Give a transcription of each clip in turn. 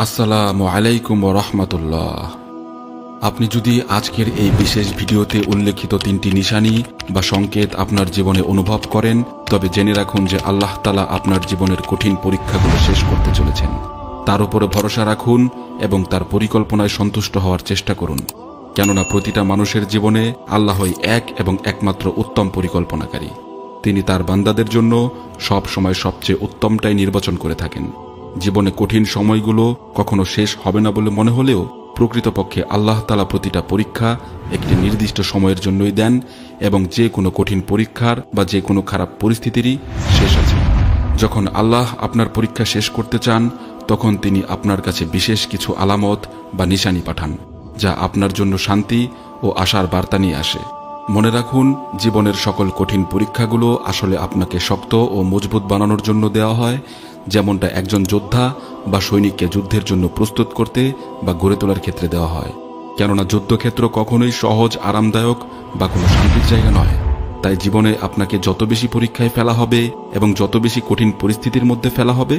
আসসালামু আলাইকুম ওয়া রাহমাতুল্লাহ। আপনি যদি আজকের এই বিশেষ ভিডিওতে উল্লেখিত তিনটি নিশানি বা সংকেত আপনার জীবনে অনুভব করেন, তবে জেনে রাখুন যে আল্লাহ তাআলা আপনার জীবনের কঠিন পরীক্ষাগুলো শেষ করতে চলেছেন। তার উপরে ভরসা রাখুন এবং তার পরিকল্পনায় সন্তুষ্ট হওয়ার চেষ্টা করুন, কেননা প্রতিটা মানুষের জীবনে আল্লাহই এক এবং একমাত্র উত্তম পরিকল্পনাকারী। তিনি তার বান্দাদের জন্য সব সময় সবচেয়ে উত্তমটাই নির্বাচন করে থাকেন। জীবনে কঠিন সময়গুলো কখনো শেষ হবে না বলে মনে হলেও প্রকৃতপক্ষে আল্লাহ তাআলা প্রতিটা পরীক্ষা একটি নির্দিষ্ট সময়ের জন্যই দেন এবং যে কোনো কঠিন পরীক্ষার বা যে কোনো খারাপ পরিস্থিতিরই শেষ আছে। যখন আল্লাহ আপনার পরীক্ষা শেষ করতে চান, তখন তিনি আপনার কাছে বিশেষ কিছু আলামত বা নিশানি পাঠান, যা আপনার জন্য শান্তি ও আশার বার্তা নিয়ে আসে। মনে রাখুন, জীবনের সকল কঠিন পরীক্ষাগুলো আসলে আপনাকে শক্ত ও মজবুত বানানোর জন্য দেওয়া হয়, যেমনটা একজন যোদ্ধা বা সৈনিককে যুদ্ধের জন্য প্রস্তুত করতে বা গড়ে তোলার ক্ষেত্রে দেওয়া হয়। কেননা যুদ্ধক্ষেত্র কখনোই সহজ, আরামদায়ক বা কোনো শান্তির জায়গা নয়। তাই জীবনে আপনাকে যত বেশি পরীক্ষায় ফেলা হবে এবং যত বেশি কঠিন পরিস্থিতির মধ্যে ফেলা হবে,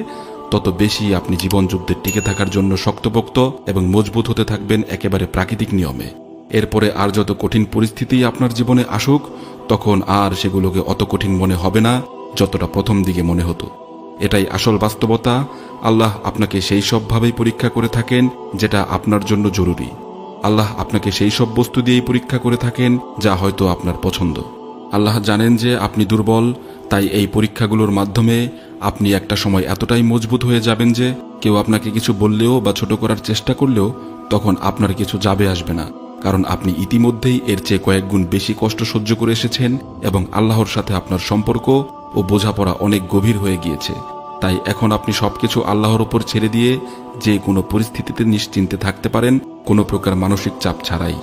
তত বেশি আপনি জীবন যুদ্ধে টিকে থাকার জন্য শক্তপোক্ত এবং মজবুত হতে থাকবেন একেবারে প্রাকৃতিক নিয়মে। এরপরে আর যত কঠিন পরিস্থিতি আপনার জীবনে আসুক, তখন আর সেগুলোকে অত কঠিন মনে হবে না যতটা প্রথম দিকে মনে হতো। এটাই আসল বাস্তবতা। আল্লাহ আপনাকে সেই সবভাবেই পরীক্ষা করে থাকেন যেটা আপনার জন্য জরুরি। আল্লাহ আপনাকে সেই সব বস্তু দিয়েই পরীক্ষা করে থাকেন যা হয়তো আপনার পছন্দ। আল্লাহ জানেন যে আপনি দুর্বল, তাই এই পরীক্ষাগুলোর মাধ্যমে আপনি একটা সময় এতটাই মজবুত হয়ে যাবেন যে কেউ আপনাকে কিছু বললেও বা ছোট করার চেষ্টা করলেও তখন আপনার কিছু যাবে আসবে না, কারণ আপনি ইতিমধ্যেই এর চেয়ে কয়েক গুণ বেশি কষ্ট সহ্য করে এসেছেন এবং আল্লাহর সাথে আপনার সম্পর্ক ও বোঝাপড়া অনেক গভীর হয়ে গিয়েছে। তাই এখন আপনি সবকিছু আল্লাহর উপর ছেড়ে দিয়ে যে কোনো পরিস্থিতিতে নিশ্চিন্তে থাকতে পারেন, কোনো প্রকার মানসিক চাপ ছাড়াই।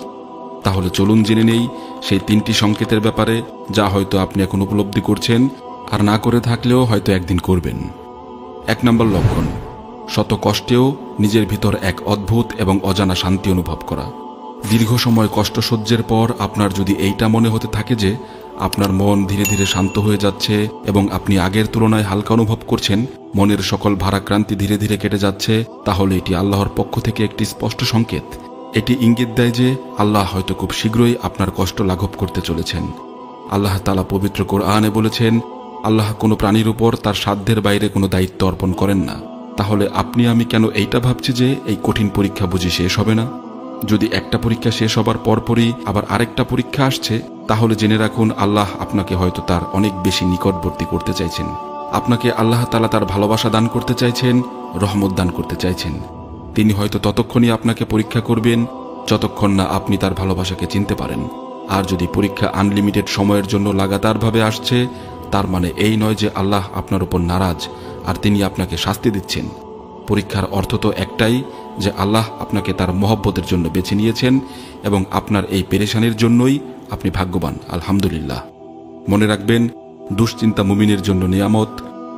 তাহলে চলুন জেনে নেই সেই তিনটি সংকেতের ব্যাপারে, যা হয়তো আপনি এখন উপলব্ধি করছেন আর না করে থাকলেও হয়তো একদিন করবেন। 1 নম্বর লক্ষণ, শত কষ্টেও নিজের ভিতর এক অদ্ভুত এবং অজানা শান্তি অনুভব করা। দীর্ঘ সময় কষ্ট সহ্যের পর আপনার যদি এইটা মনে হতে থাকে যে আপনার মন ধীরে ধীরে শান্ত হয়ে যাচ্ছে এবং আপনি আগের তুলনায় হালকা অনুভব করছেন, মনের সকল ভারাক্রান্তি ধীরে ধীরে কেটে যাচ্ছে, তাহলে এটি আল্লাহর পক্ষ থেকে একটি স্পষ্ট সংকেত। এটি ইঙ্গিত দেয় যে আল্লাহ হয়তো খুব শীঘ্রই আপনার কষ্ট লাঘব করতে চলেছেন। আল্লাহ তাআলা পবিত্র কোরআনে বলেছেন, আল্লাহ কোনো প্রাণীর উপর তার সাধ্যের বাইরে কোনো দায়িত্ব অর্পণ করেন না। তাহলে আপনি আমি কেন এইটা ভাবছি যে এই কঠিন পরীক্ষা বুঝি শেষ হবে না? যদি একটা পরীক্ষা শেষ হবার পরপরই আবার আরেকটা পরীক্ষা আসছে, তাহলে জেনে রাখুন আল্লাহ আপনাকে হয়তো তার অনেক বেশি নিকটবর্তী করতে চাইছেন। আপনাকে আল্লাহ তাআলা তার ভালোবাসা দান করতে চাইছেন, রহমত দান করতে চাইছেন। তিনি হয়তো ততক্ষণই আপনাকে পরীক্ষা করবেন যতক্ষণ না আপনি তার ভালোবাসাকে চিনতে পারেন। আর যদি পরীক্ষা আনলিমিটেড সময়ের জন্য লাগাতারভাবে আসছে, তার মানে এই নয় যে আল্লাহ আপনার উপর নারাজ আর তিনি আপনাকে শাস্তি দিচ্ছেন। পরীক্ষার অর্থ তো একটাই, যে আল্লাহ আপনাকে তার মহব্বতের জন্য বেছে নিয়েছেন এবং আপনার এই পেরেশানির জন্যই আপনি ভাগ্যবান। আলহামদুলিল্লাহ। মনে রাখবেন, দুশ্চিন্তা মুমিনের জন্য নিয়ামত।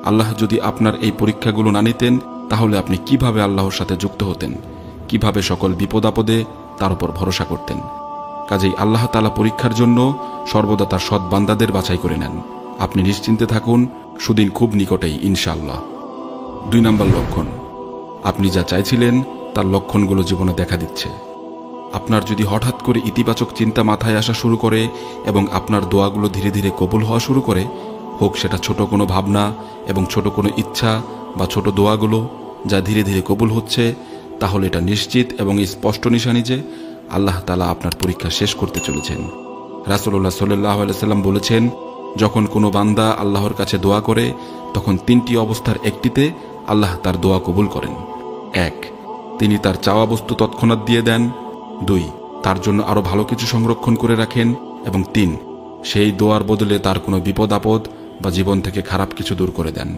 আল্লাহ যদি আপনার এই পরীক্ষাগুলো না নিতেন, তাহলে আপনি কিভাবে আল্লাহর সাথে যুক্ত হতেন, কিভাবে সকল বিপদ আপদে তার উপর ভরসা করতেন? কাজেই আল্লাহ তাআলা পরীক্ষার জন্য সর্বদা তার সৎ বান্দাদের বাছাই করে নেন। আপনি নিশ্চিন্তে থাকুন, সুদিন খুব নিকটেই ইনশাআল্লাহ। 2 নম্বর লক্ষণ, আপনি যা চাইছিলেন তার লক্ষণগুলো জীবনে দেখা দিচ্ছে। আপনার যদি হঠাৎ করে ইতিবাচক চিন্তা মাথায় আসা শুরু করে এবং আপনার দোয়াগুলো ধীরে ধীরে কবুল হওয়া শুরু করে, হোক সেটা ছোট কোনো ভাবনা এবং ছোট কোনো ইচ্ছা বা ছোট দোয়াগুলো যা ধীরে ধীরে কবুল হচ্ছে, তাহলে এটা নিশ্চিত এবং স্পষ্ট নিশানি যে আল্লাহ তাআলা আপনার পরীক্ষা শেষ করতে চলেছেন। রাসূলুল্লাহ সাল্লাল্লাহু আলাইহি সাল্লাম বলেছেন, যখন কোনো বান্দা আল্লাহর কাছে দোয়া করে, তখন 3টি অবস্থার একটিতে আল্লাহ তার দোয়া কবুল করেন। 1, তিনি তার চাওয়া বস্তু তৎক্ষণাৎ দিয়ে দেন। 2, তার জন্য আরো ভালো কিছু সংরক্ষণ করে রাখেন। এবং 3, সেই দোয়ার বদলে তার কোনো বিপদ আপদ বা জীবন থেকে খারাপ কিছু দূর করে দেন।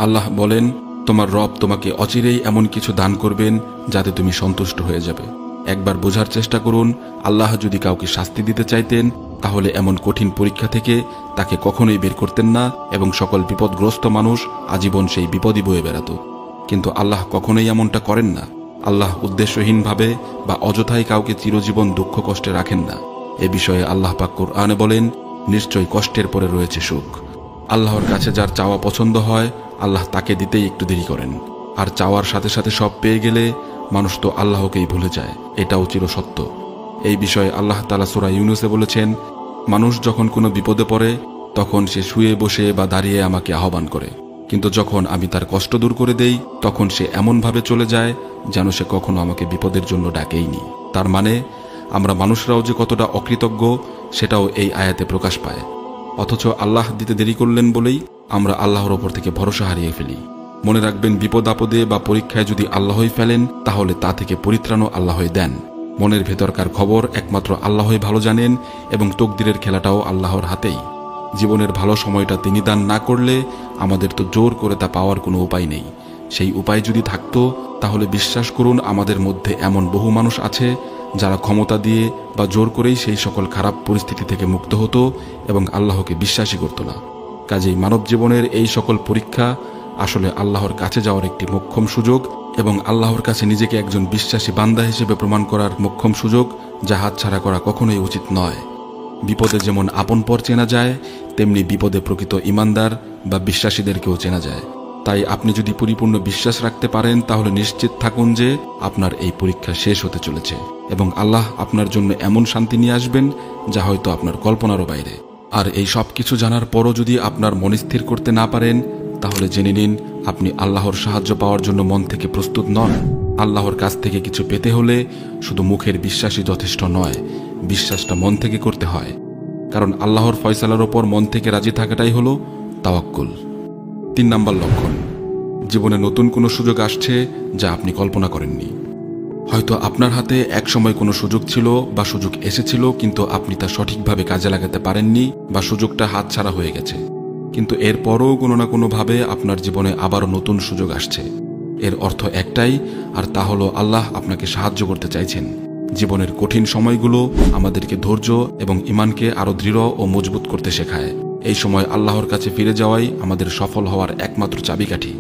আল্লাহ বলেন, তোমার রব তোমাকে অচিরেই এমন কিছু দান করবেন যাতে তুমি সন্তুষ্ট হয়ে যাবে। একবার বোঝার চেষ্টা করুন, আল্লাহ যদি কাউকে শাস্তি দিতে চাইতেন, তাহলে এমন কঠিন পরীক্ষা থেকে তাকে কখনোই বের করতেন না এবং সকল বিপদগ্রস্ত মানুষ আজীবন সেই বিপদই বয়ে বেড়াত। কিন্তু আল্লাহ কখনোই এমনটা করেন না। আল্লাহ উদ্দেশ্যহীনভাবে বা অযথাই কাউকে চিরজীবন দুঃখ কষ্টে রাখেন না। এ বিষয়ে আল্লাহ পাক কোরআনে বলেন, নিশ্চয়ই কষ্টের পরে রয়েছে সুখ। আল্লাহর কাছে যার চাওয়া পছন্দ হয়, আল্লাহ তাকে দিতেই একটু দেরি করেন। আর চাওয়ার সাথে সাথে সব পেয়ে গেলে মানুষ তো আল্লাহকেই ভুলে যায়, এটাও চিরসত্য। এই বিষয়ে আল্লাহ তাআলা সূরা ইউনূসে বলেছেন, মানুষ যখন কোনো বিপদে পড়ে তখন সে শুয়ে বসে বা দাঁড়িয়ে আমাকে আহ্বান করে, কিন্তু যখন আমি তার কষ্ট দূর করে দেই তখন সে এমনভাবে চলে যায় যেন সে কখনো আমাকে বিপদের জন্য ডাকেইনি। তার মানে আমরা মানুষরাও যে কতটা অকৃতজ্ঞ সেটাও এই আয়াতে প্রকাশ পায়। অথচ আল্লাহ দিতে দেরি করলেন বলেই আমরা আল্লাহর ওপর থেকে ভরসা হারিয়ে ফেলি। মনে রাখবেন, বিপদ আপদে বা পরীক্ষায় যদি আল্লাহই ফেলেন তাহলে তা থেকে পরিত্রাণও আল্লাহই দেন। মনের ভেতরকার খবর একমাত্র আল্লাহই ভালো জানেন এবং তকদিরের খেলাটাও আল্লাহর হাতেই। জীবনের ভালো সময়টা তিনি দান না করলে আমাদের তো জোর করে তা পাওয়ার কোনো উপায় নেই। সেই উপায় যদি থাকতো তাহলে বিশ্বাস করুন আমাদের মধ্যে এমন বহু মানুষ আছে যারা ক্ষমতা দিয়ে বা জোর করেই সেই সকল খারাপ পরিস্থিতি থেকে মুক্ত হতো এবং আল্লাহকে বিশ্বাসই করত না। কাজেই মানব জীবনের এই সকল পরীক্ষা আসলে আল্লাহর কাছে যাওয়ার একটি মোক্ষম সুযোগ এবং আল্লাহর কাছে নিজেকে একজন বিশ্বাসী বান্দা হিসেবে প্রমাণ করার মোক্ষম সুযোগ, যা হাতছাড়া করা কখনোই উচিত নয়। বিপদে যেমন আপন পর চেনা যায়, তেমনি বিপদে প্রকৃত ইমানদার বা বিশ্বাসীদেরকেও চেনা যায়। তাই আপনি যদি পরিপূর্ণ বিশ্বাস রাখতে পারেন তাহলে নিশ্চিত থাকুন যে আপনার এই পরীক্ষা শেষ হতে চলেছে এবং আল্লাহ আপনার জন্য এমন শান্তি নিয়ে আসবেন যা হয়তো আপনার কল্পনারও বাইরে। আর এই সব কিছু জানার পরও যদি আপনার মন স্থির করতে না পারেন তাহলে জেনে নিন আপনি আল্লাহর সাহায্য পাওয়ার জন্য মন থেকে প্রস্তুত নন। আল্লাহর কাছ থেকে কিছু পেতে হলে শুধু মুখের বিশ্বাসই যথেষ্ট নয়, বিশ্বাসটা মন থেকে করতে হয়। কারণ আল্লাহর ফয়সালার ওপর মন থেকে রাজি থাকাটাই হলো তাওয়াক্কুল। 3 নম্বর লক্ষণ, জীবনে নতুন কোনো সুযোগ আসছে যা আপনি কল্পনা করেননি। হয়তো আপনার হাতে এক সময় কোনো সুযোগ ছিল বা সুযোগ এসেছিল, কিন্তু আপনি তা সঠিকভাবে কাজে লাগাতে পারেননি বা সুযোগটা হাতছাড়া হয়ে গেছে। কিন্তু এরপরও কোনো না কোনোভাবে আপনার জীবনে আবারও নতুন সুযোগ আসছে। এর অর্থ একটাই, আর তা হলো আল্লাহ আপনাকে সাহায্য করতে চাইছেন। জীবনের কঠিন সময়গুলো আমাদেরকে ধৈর্য এবং ঈমানকে আরও দৃঢ় ও মজবুত করতে শেখায়। এই সময় আল্লাহর কাছে ফিরে যাওয়াই আমাদের সফল হওয়ার একমাত্র চাবিকাঠি।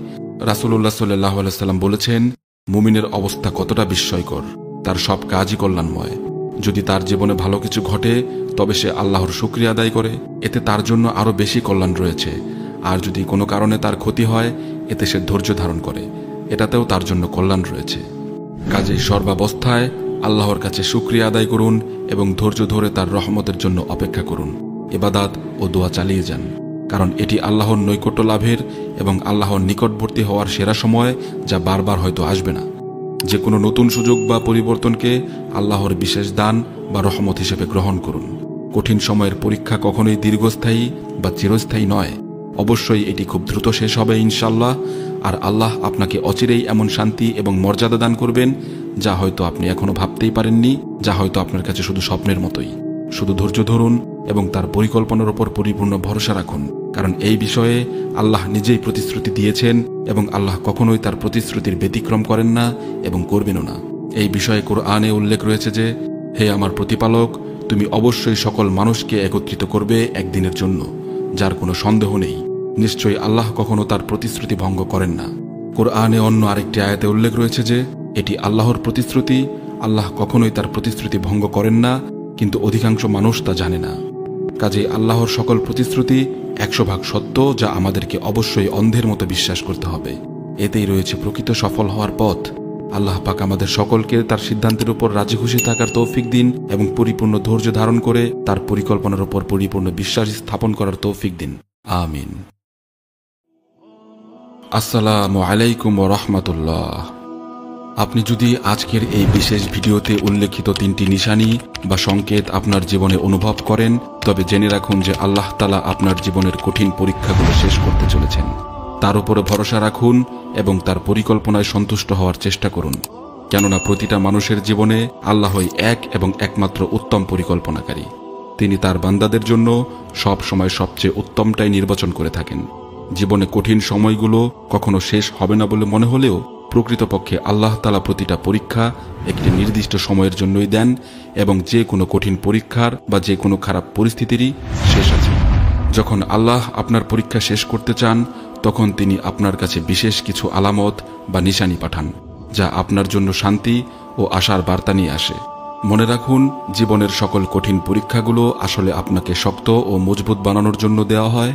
রাসূলুল্লাহ সাল্লাল্লাহু আলাইহি ওয়াসাল্লাম বলেছেন, মুমিনের অবস্থা কতটা বিস্ময়কর, তার সব কাজই কল্যাণময়। যদি তার জীবনে ভালো কিছু ঘটে তবে সে আল্লাহর শুকরিয়া আদায় করে, এতে তার জন্য আরও বেশি কল্যাণ রয়েছে। আর যদি কোনো কারণে তার ক্ষতি হয় এতে সে ধৈর্য ধারণ করে, এটাতেও তার জন্য কল্যাণ রয়েছে। কাজেই সর্বাবস্থায় আল্লাহর কাছে শুকরিয়া আদায় করুন এবং ধৈর্য ধরে তার রহমতের জন্য অপেক্ষা করুন। ইবাদত ও দোয়া চালিয়ে যান, কারণ এটি আল্লাহর নৈকট্য লাভের এবং আল্লাহর নিকটবর্তী হওয়ার সেরা সময়, যা বারবার হয়তো আসবে না। যে কোনো নতুন সুযোগ বা পরিবর্তনকে আল্লাহর বিশেষ দান বা রহমত হিসেবে গ্রহণ করুন। কঠিন সময়ের পরীক্ষা কখনোই দীর্ঘস্থায়ী বা চিরস্থায়ী নয়, অবশ্যই এটি খুব দ্রুত শেষ হবে ইনশাআল্লাহ। আর আল্লাহ আপনাকে অচিরেই এমন শান্তি এবং মর্যাদা দান করবেন যা হয়তো আপনি এখনো ভাবতেই পারেননি, যা হয়তো আপনার কাছে শুধু স্বপ্নের মতোই। শুধু ধৈর্য ধরুন এবং তার পরিকল্পনার উপর পরিপূর্ণ ভরসা রাখুন, কারণ এই বিষয়ে আল্লাহ নিজেই প্রতিশ্রুতি দিয়েছেন এবং আল্লাহ কখনোই তার প্রতিশ্রুতির ব্যতিক্রম করেন না এবং করবেনও না। এই বিষয়ে কোরআনে উল্লেখ রয়েছে যে, হে আমার প্রতিপালক, তুমি অবশ্যই সকল মানুষকে একত্রিত করবে একদিনের জন্য, যার কোনো সন্দেহ নেই। নিশ্চয়ই আল্লাহ কখনো তার প্রতিশ্রুতি ভঙ্গ করেন না। কোরআনে অন্য আরেকটি আয়াতে উল্লেখ রয়েছে যে, এটি আল্লাহর প্রতিশ্রুতি, আল্লাহ কখনোই তার প্রতিশ্রুতি ভঙ্গ করেন না, কিন্তু অধিকাংশ মানুষ তা জানে না। কাজেই আল্লাহর সকল প্রতিশ্রুতি 100% সত্য, যা আমাদেরকে অবশ্যই অন্ধের মতো বিশ্বাস করতে হবে। এতেই রয়েছে প্রকৃত সফল হওয়ার পথ। আল্লাহ পাক আমাদের সকলকে তার সিদ্ধান্তের উপর রাজি খুশি থাকার তৌফিক দিন এবং পরিপূর্ণ ধৈর্য ধারণ করে তার পরিকল্পনার উপর পরিপূর্ণ বিশ্বাস স্থাপন করার তৌফিক দিন। আমিন। আসসালামু আলাইকুম ওয়া রাহমাতুল্লাহ। আপনি যদি আজকের এই বিশেষ ভিডিওতে উল্লেখিত 3টি নিশানি বা সংকেত আপনার জীবনে অনুভব করেন, তবে জেনে রাখুন যে আল্লাহ তাআলা আপনার জীবনের কঠিন পরীক্ষাগুলো শেষ করতে চলেছেন। তার উপরে ভরসা রাখুন এবং তার পরিকল্পনায় সন্তুষ্ট হওয়ার চেষ্টা করুন, কেননা প্রতিটা মানুষের জীবনে আল্লাহই এক এবং একমাত্র উত্তম পরিকল্পনাকারী। তিনি তার বান্দাদের জন্য সব সময় সবচেয়ে উত্তমটাই নির্বাচন করে থাকেন। জীবনে কঠিন সময়গুলো কখনো শেষ হবে না বলে মনে হলেও প্রকৃতপক্ষে আল্লাহ তাআলা প্রতিটা পরীক্ষা একটি নির্দিষ্ট সময়ের জন্যই দেন এবং যে কোনো কঠিন পরীক্ষার বা যে কোনো খারাপ পরিস্থিতিরই শেষ আছে। যখন আল্লাহ আপনার পরীক্ষা শেষ করতে চান তখন তিনি আপনার কাছে বিশেষ কিছু আলামত বা নিশানি পাঠান, যা আপনার জন্য শান্তি ও আশার বার্তা নিয়ে আসে। মনে রাখুন, জীবনের সকল কঠিন পরীক্ষাগুলো আসলে আপনাকে শক্ত ও মজবুত বানানোর জন্য দেওয়া হয়,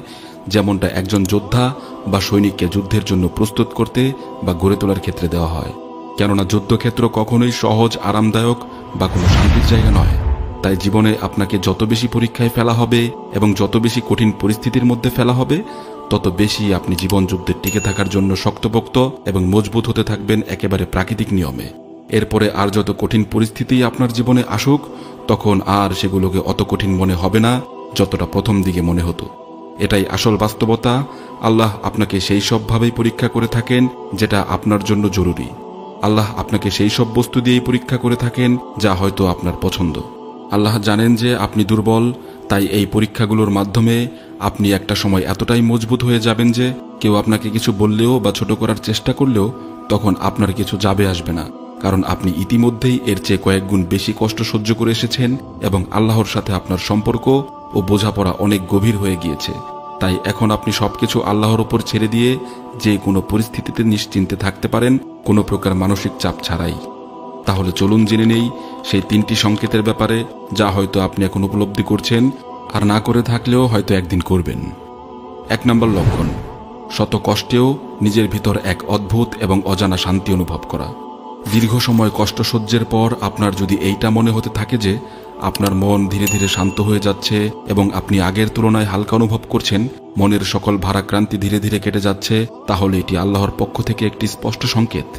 যেমনটা একজন যোদ্ধা বা সৈনিককে যুদ্ধের জন্য প্রস্তুত করতে বা গড়ে তোলার ক্ষেত্রে দেওয়া হয়। কেননা যুদ্ধক্ষেত্র কখনোই সহজ, আরামদায়ক বা কোনো শান্তির জায়গা নয়। তাই জীবনে আপনাকে যত বেশি পরীক্ষায় ফেলা হবে এবং যত বেশি কঠিন পরিস্থিতির মধ্যে ফেলা হবে, তত বেশি আপনি জীবন যুদ্ধে টিকে থাকার জন্য শক্তপোক্ত এবং মজবুত হতে থাকবেন একেবারে প্রাকৃতিক নিয়মে। এরপরে আর যত কঠিন পরিস্থিতি আপনার জীবনে আসুক, তখন আর সেগুলোকে অত কঠিন মনে হবে না যতটা প্রথম দিকে মনে হতো। এটাই আসল বাস্তবতা। আল্লাহ আপনাকে সেই সবভাবেই পরীক্ষা করে থাকেন যেটা আপনার জন্য জরুরি। আল্লাহ আপনাকে সেই সব বস্তু দিয়েই পরীক্ষা করে থাকেন যা হয়তো আপনার পছন্দ। আল্লাহ জানেন যে আপনি দুর্বল, তাই এই পরীক্ষাগুলোর মাধ্যমে আপনি একটা সময় এতটাই মজবুত হয়ে যাবেন যে কেউ আপনাকে কিছু বললেও বা ছোট করার চেষ্টা করলেও তখন আপনার কিছু যাবে আসবে না, কারণ আপনি ইতিমধ্যেই এর চেয়ে কয়েক গুণ বেশি কষ্ট সহ্য করে এসেছেন এবং আল্লাহর সাথে আপনার সম্পর্ক ও বোঝাপড়া অনেক গভীর হয়ে গিয়েছে। তাই এখন আপনি সবকিছু আল্লাহর উপর ছেড়ে দিয়ে যে কোনো পরিস্থিতিতে নিশ্চিন্তে থাকতে পারেন, কোনো প্রকার মানসিক চাপ ছাড়াই। তাহলে চলুন জেনে নেই সেই 3টি সংকেতের ব্যাপারে, যা হয়তো আপনি এখন উপলব্ধি করছেন আর না করে থাকলেও হয়তো একদিন করবেন। 1 নম্বর লক্ষণ, শত কষ্টেও নিজের ভিতর এক অদ্ভুত এবং অজানা শান্তি অনুভব করা। দীর্ঘ সময় কষ্ট সহ্যের পর আপনার যদি এইটা মনে হতে থাকে যে আপনার মন ধীরে ধীরে শান্ত হয়ে যাচ্ছে এবং আপনি আগের তুলনায় হালকা অনুভব করছেন, মনের সকল ভারাক্রান্তি ধীরে ধীরে কেটে যাচ্ছে, তাহলে এটি আল্লাহর পক্ষ থেকে একটি স্পষ্ট সংকেত।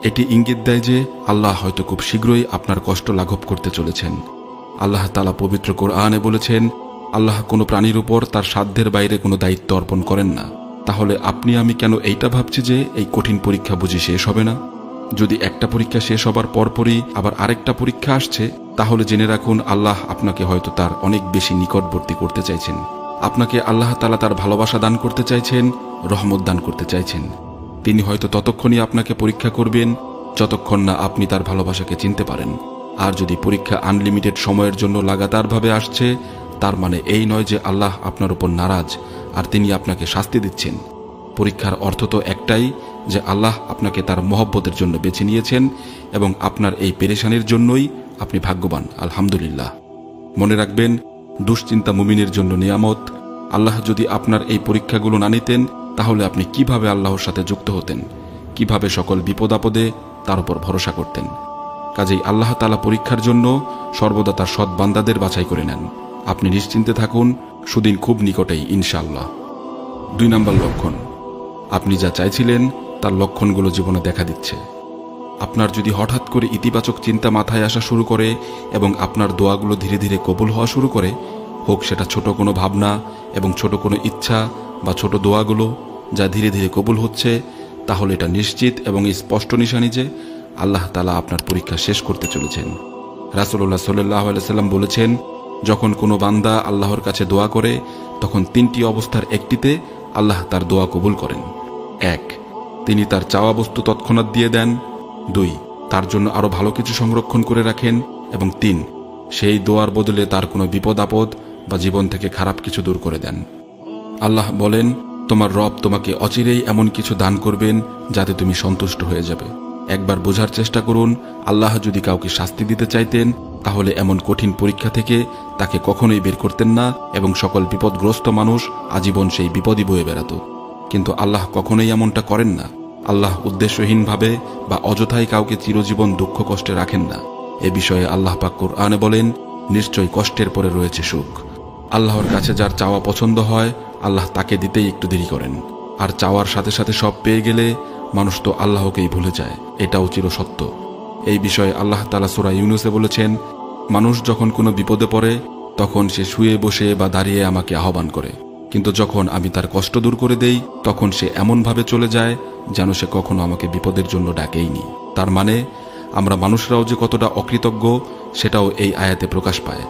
এটি ইঙ্গিত দেয় যে আল্লাহ হয়তো খুব শীঘ্রই আপনার কষ্ট লাঘব করতে চলেছেন। আল্লাহ তাআলা পবিত্র কোরআনে বলেছেন, আল্লাহ কোনো প্রাণীর উপর তার সাধ্যের বাইরে কোনো দায়িত্ব অর্পণ করেন না। তাহলে আপনি আমি কেন এইটা ভাবছি যে এই কঠিন পরীক্ষা বুঝি শেষ হবে না? যদি একটা পরীক্ষা শেষ হবার পরপরই আবার আরেকটা পরীক্ষা আসছে, তাহলে জেনে রাখুন আল্লাহ আপনাকে হয়তো তার অনেক বেশি নিকটবর্তী করতে চাইছেন। আপনাকে আল্লাহ তাআলা তার ভালোবাসা দান করতে চাইছেন, রহমত দান করতে চাইছেন। তিনি হয়তো ততক্ষণই আপনাকে পরীক্ষা করবেন যতক্ষণ না আপনি তার ভালোবাসাকে চিনতে পারেন। আর যদি পরীক্ষা আনলিমিটেড সময়ের জন্য লাগাতারভাবে আসছে, তার মানে এই নয় যে আল্লাহ আপনার উপর নারাজ আর তিনি আপনাকে শাস্তি দিচ্ছেন। পরীক্ষার অর্থ তো একটাই, যে আল্লাহ আপনাকে তার মহব্বতের জন্য বেছে নিয়েছেন এবং আপনার এই পেরেশানির জন্যই আপনি ভাগ্যবান। আলহামদুলিল্লাহ। মনে রাখবেন, দুশ্চিন্তা মুমিনের জন্য নিয়ামত। আল্লাহ যদি আপনার এই পরীক্ষাগুলো না নিতেন, তাহলে আপনি কিভাবে আল্লাহর সাথে যুক্ত হতেন, কিভাবে সকল বিপদ আপদে তার উপর ভরসা করতেন? কাজেই আল্লাহ তাআলা পরীক্ষার জন্য সর্বদা তার সৎ বান্দাদের বাছাই করে নেন। আপনি নিশ্চিন্তে থাকুন, সুদিন খুব নিকটেই ইনশাআল্লাহ। 2 নম্বর লক্ষণ, আপনি যা চাইছিলেন তার লক্ষণগুলো জীবনে দেখা দিচ্ছে। আপনার যদি হঠাৎ করে ইতিবাচক চিন্তা মাথায় আসা শুরু করে এবং আপনার দোয়াগুলো ধীরে ধীরে কবুল হওয়া শুরু করে, হোক সেটা ছোট কোনো ভাবনা এবং ছোট কোনো ইচ্ছা বা ছোট দোয়াগুলো যা ধীরে ধীরে কবুল হচ্ছে, তাহলে এটা নিশ্চিত এবং স্পষ্ট নিশানি যে আল্লাহ তাআলা আপনার পরীক্ষা শেষ করতে চলেছেন। রাসূলুল্লাহ সাল্লাল্লাহু আলাইহি সাল্লাম বলেছেন, যখন কোনো বান্দা আল্লাহর কাছে দোয়া করে, তখন 3টি অবস্থার একটিতে আল্লাহ তার দোয়া কবুল করেন। 1, তিনি তার চাওয়া বস্তু তৎক্ষণাৎ দিয়ে দেন। 2, তার জন্য আরো ভালো কিছু সংরক্ষণ করে রাখেন। এবং 3, সেই দোয়ার বদলে তার কোনো বিপদ আপদ বা জীবন থেকে খারাপ কিছু দূর করে দেন। আল্লাহ বলেন, তোমার রব তোমাকে অচিরেই এমন কিছু দান করবেন যাতে তুমি সন্তুষ্ট হয়ে যাবে। একবার বোঝার চেষ্টা করুন, আল্লাহ যদি কাউকে শাস্তি দিতে চাইতেন, তাহলে এমন কঠিন পরীক্ষা থেকে তাকে কখনোই বের করতেন না এবং সকল বিপদগ্রস্ত মানুষ আজীবন সেই বিপদই বয়ে বেড়াত। কিন্তু আল্লাহ কখনোই এমনটা করেন না। আল্লাহ উদ্দেশ্যহীনভাবে বা অযথাই কাউকে চিরজীবন দুঃখ কষ্টে রাখেন না। এ বিষয়ে আল্লাহ পাক কোরআনে বলেন, নিশ্চয়ই কষ্টের পরে রয়েছে সুখ। আল্লাহর কাছে যার চাওয়া পছন্দ হয়, আল্লাহ তাকে দিতেই একটু দেরি করেন। আর চাওয়ার সাথে সাথে সব পেয়ে গেলে মানুষ তো আল্লাহকেই ভুলে যায়, এটাও চিরসত্য। এই বিষয়ে আল্লাহ তাআলা সূরা ইউনূসে বলেছেন, মানুষ যখন কোনো বিপদে পড়ে, তখন সে শুয়ে বসে বা দাঁড়িয়ে আমাকে আহ্বান করে, কিন্তু যখন আমি তার কষ্ট দূর করে দেই, তখন সে এমনভাবে চলে যায় যেন সে কখনো আমাকে বিপদের জন্য ডাকেইনি। তার মানে আমরা মানুষরাও যে কতটা অকৃতজ্ঞ, সেটাও এই আয়াতে প্রকাশ পায়।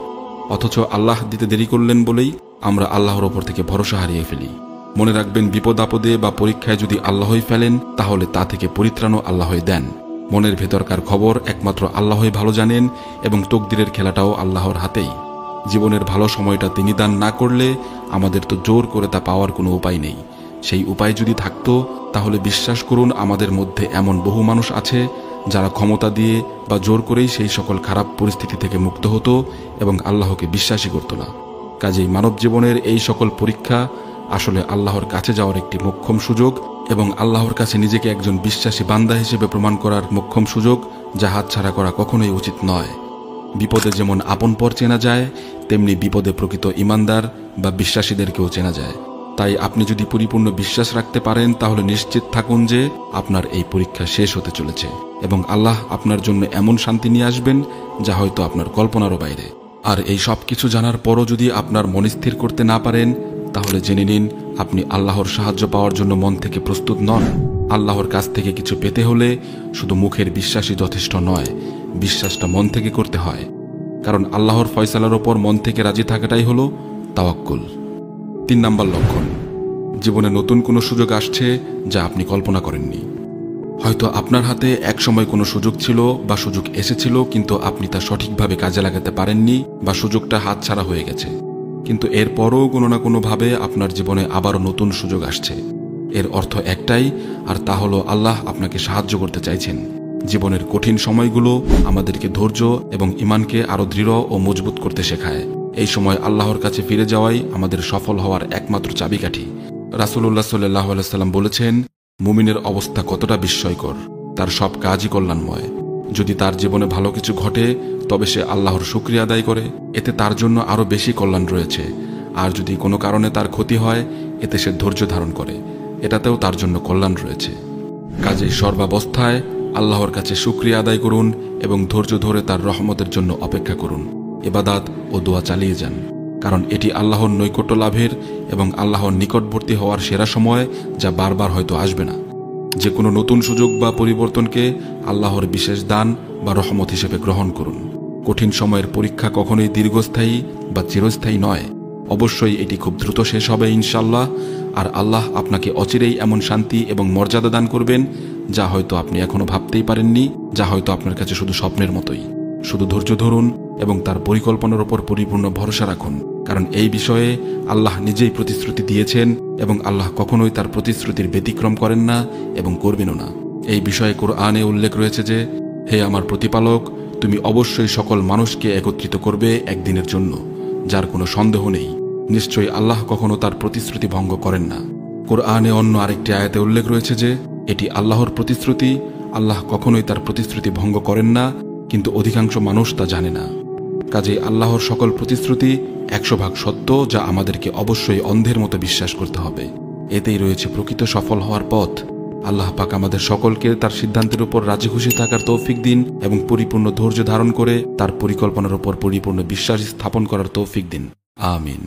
অথচ আল্লাহ দিতে দেরি করলেন বলেই আমরা আল্লাহর ওপর থেকে ভরসা হারিয়ে ফেলি। মনে রাখবেন, বিপদ আপদে বা পরীক্ষায় যদি আল্লাহই ফেলেন, তাহলে তা থেকে পরিত্রাণও আল্লাহই দেন। মনের ভেতরকার খবর একমাত্র আল্লাহই ভালো জানেন এবং তকদিরের খেলাটাও আল্লাহর হাতেই। জীবনের ভালো সময়টা তিনি দান না করলে আমাদের তো জোর করে তা পাওয়ার কোনো উপায় নেই। সেই উপায় যদি থাকতো, তাহলে বিশ্বাস করুন আমাদের মধ্যে এমন বহু মানুষ আছে যারা ক্ষমতা দিয়ে বা জোর করেই সেই সকল খারাপ পরিস্থিতি থেকে মুক্ত হতো এবং আল্লাহকে বিশ্বাসই করত না। কাজেই মানব জীবনের এই সকল পরীক্ষা আসলে আল্লাহর কাছে যাওয়ার একটি মোক্ষম সুযোগ এবং আল্লাহর কাছে নিজেকে একজন বিশ্বাসী বান্দা হিসেবে প্রমাণ করার মোক্ষম সুযোগ, যা হাতছাড়া করা কখনোই উচিত নয়। বিপদে যেমন আপন পর চেনা যায়, তেমনি বিপদে প্রকৃত ইমানদার বা বিশ্বাসীদেরকেও চেনা যায়। তাই আপনি যদি পরিপূর্ণ বিশ্বাস রাখতে পারেন, তাহলে নিশ্চিত থাকুন যে আপনার এই পরীক্ষা শেষ হতে চলেছে এবং আল্লাহ আপনার জন্য এমন শান্তি নিয়ে আসবেন যা হয়তো আপনার কল্পনারও বাইরে। আর এই সব কিছু জানার পরও যদি আপনার মন স্থির করতে না পারেন, তাহলে জেনে নিন আপনি আল্লাহর সাহায্য পাওয়ার জন্য মন থেকে প্রস্তুত নন। আল্লাহর কাছ থেকে কিছু পেতে হলে শুধু মুখের বিশ্বাসই যথেষ্ট নয়, বিশ্বাসটা মন থেকে করতে হয়। কারণ আল্লাহর ফয়সালার ওপর মন থেকে রাজি থাকাটাই হলো তাওয়াক্কুল। 3 নম্বর লক্ষণ, জীবনে নতুন কোনো সুযোগ আসছে যা আপনি কল্পনা করেননি। হয়তো আপনার হাতে এক সময় কোনো সুযোগ ছিল বা সুযোগ এসেছিল, কিন্তু আপনি তা সঠিকভাবে কাজে লাগাতে পারেননি বা সুযোগটা হাতছাড়া হয়ে গেছে। কিন্তু এরপরও কোনো না কোনোভাবে আপনার জীবনে আবারও নতুন সুযোগ আসছে। এর অর্থ একটাই, আর তা হলো আল্লাহ আপনাকে সাহায্য করতে চাইছেন। জীবনের কঠিন সময়গুলো আমাদেরকে ধৈর্য এবং ঈমানকে আরও দৃঢ় ও মজবুত করতে শেখায়। এই সময় আল্লাহর কাছে ফিরে যাওয়াই আমাদের সফল হওয়ার একমাত্র চাবিকাঠি। রাসূলুল্লাহ সাল্লাল্লাহু আলাইহি ওয়াসাল্লাম বলেছেন, মুমিনের অবস্থা কতটা বিস্ময়কর, তার সব কাজই কল্যাণময়। যদি তার জীবনে ভালো কিছু ঘটে, তবে সে আল্লাহর শুকরিয়া আদায় করে, এতে তার জন্য আরও বেশি কল্যাণ রয়েছে। আর যদি কোনো কারণে তার ক্ষতি হয়, এতে সে ধৈর্য ধারণ করে, এটাতেও তার জন্য কল্যাণ রয়েছে। কাজেই সর্বাবস্থায় আল্লাহর কাছে শুকরিয়া আদায় করুন এবং ধৈর্য ধরে তার রহমতের জন্য অপেক্ষা করুন। ইবাদত ও দোয়া চালিয়ে যান, কারণ এটি আল্লাহর নৈকট্য লাভের এবং আল্লাহর নিকটবর্তী হওয়ার সেরা সময়, যা বারবার হয়তো আসবে না। যে কোনো নতুন সুযোগ বা পরিবর্তনকে আল্লাহর বিশেষ দান বা রহমত হিসেবে গ্রহণ করুন। কঠিন সময়ের পরীক্ষা কখনোই দীর্ঘস্থায়ী বা চিরস্থায়ী নয়। অবশ্যই এটি খুব দ্রুত শেষ হবে ইনশাআল্লাহ। আর আল্লাহ আপনাকে অচিরেই এমন শান্তি এবং মর্যাদা দান করবেন যা হয়তো আপনি এখনো ভাবতেই পারেননি, যা হয়তো আপনার কাছে শুধু স্বপ্নের মতোই। শুধু ধৈর্য ধরুন এবং তার পরিকল্পনার উপর পরিপূর্ণ ভরসা রাখুন, কারণ এই বিষয়ে আল্লাহ নিজেই প্রতিশ্রুতি দিয়েছেন এবং আল্লাহ কখনোই তার প্রতিশ্রুতির ব্যতিক্রম করেন না এবং করবেনও না। এই বিষয়ে কোরআনে উল্লেখ রয়েছে যে, হে আমার প্রতিপালক, তুমি অবশ্যই সকল মানুষকে একত্রিত করবে একদিনের জন্য, যার কোনো সন্দেহ নেই। নিশ্চয়ই আল্লাহ কখনো তার প্রতিশ্রুতি ভঙ্গ করেন না। কোরআনে অন্য আরেকটি আয়াতে উল্লেখ রয়েছে যে, এটি আল্লাহর প্রতিশ্রুতি, আল্লাহ কখনোই তার প্রতিশ্রুতি ভঙ্গ করেন না, কিন্তু অধিকাংশ মানুষ তা জানে না। কাজেই আল্লাহর সকল প্রতিশ্রুতি 100% সত্য, যা আমাদেরকে অবশ্যই অন্ধের মতো বিশ্বাস করতে হবে। এতেই রয়েছে প্রকৃত সফল হওয়ার পথ। আল্লাহ পাক আমাদের সকলকে তার সিদ্ধান্তের উপর রাজি খুশি থাকার তৌফিক দিন এবং পরিপূর্ণ ধৈর্য ধারণ করে তার পরিকল্পনার উপর পরিপূর্ণ বিশ্বাস স্থাপন করার তৌফিক দিন। আমিন।